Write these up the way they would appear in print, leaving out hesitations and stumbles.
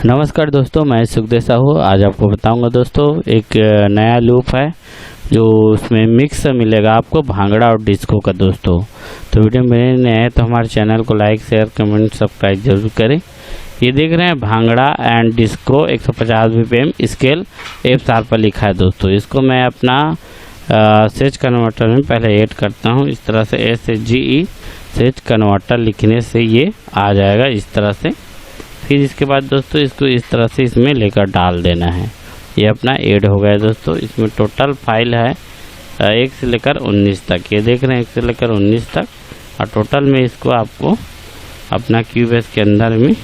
नमस्कार दोस्तों, मैं सुखदेव साहू। आज आपको बताऊंगा दोस्तों एक नया लूप है जो उसमें मिक्स मिलेगा आपको भांगड़ा और डिस्को का दोस्तों। तो वीडियो में नए हैं तो हमारे चैनल को लाइक शेयर कमेंट सब्सक्राइब जरूर करें। ये देख रहे हैं bhangra and disco 150 BPM scale F पर लिखा है दोस्तों। इसको मैं अपना सेज कन्वर्टर में पहले ऐड करता हूँ। इस तरह से SGE सेज कन्वर्टर लिखने से ये आ जाएगा इस तरह से। फिर इसके बाद दोस्तों इसको इस तरह से इसमें लेकर डाल देना है। ये अपना ऐड हो गया दोस्तों। इसमें टोटल फाइल है 1 से लेकर 19 तक। ये देख रहे हैं 1 से लेकर 19 तक। और टोटल में इसको आपको अपना क्यूबेस के अंदर में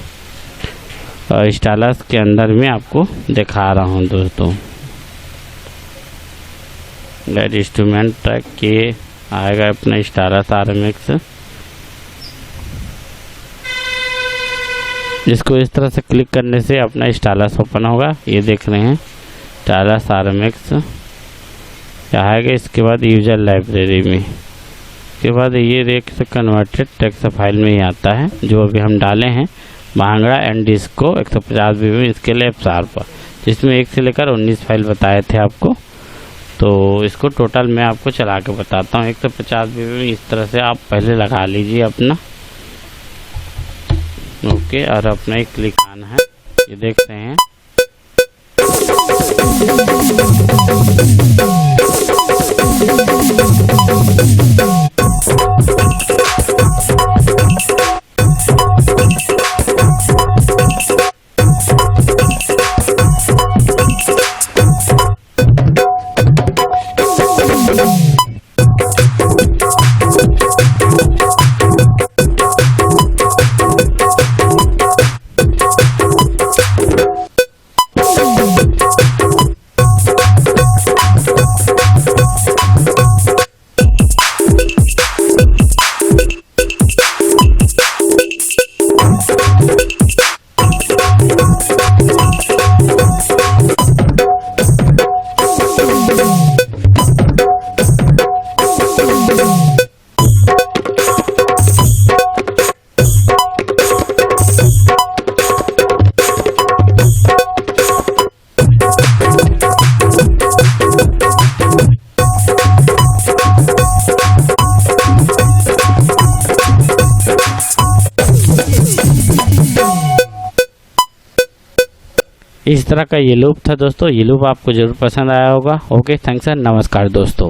स्टाइलस के अंदर में आपको दिखा रहा हूँ दोस्तों। लाइट इंस्ट्रूमेंट ट्रैक के आएगा अपना स्टाइलस RMX। इसको इस तरह से क्लिक करने से अपना स्टाइलस ओपन होगा। ये देख रहे हैं स्टाइलस RMX आएगा। इसके बाद यूजर लाइब्रेरी में, इसके बाद ये रेक से कन्वर्टेड टेक्स्ट फाइल में ही आता है जो अभी हम डाले हैं bhangra and disco 150 BPM scale F पर, जिसमें 1 से लेकर 19 फाइल बताए थे आपको। तो इसको टोटल मैं आपको चला के बताता हूँ। 150 BPM इस तरह से आप पहले लगा लीजिए अपना ओके। और अपना एक क्लिक आना है। ये देख रहे हैं इस तरह का ये लूप था दोस्तों। ये लूप आपको जरूर पसंद आया होगा। ओके, थैंक्स एंड नमस्कार दोस्तों।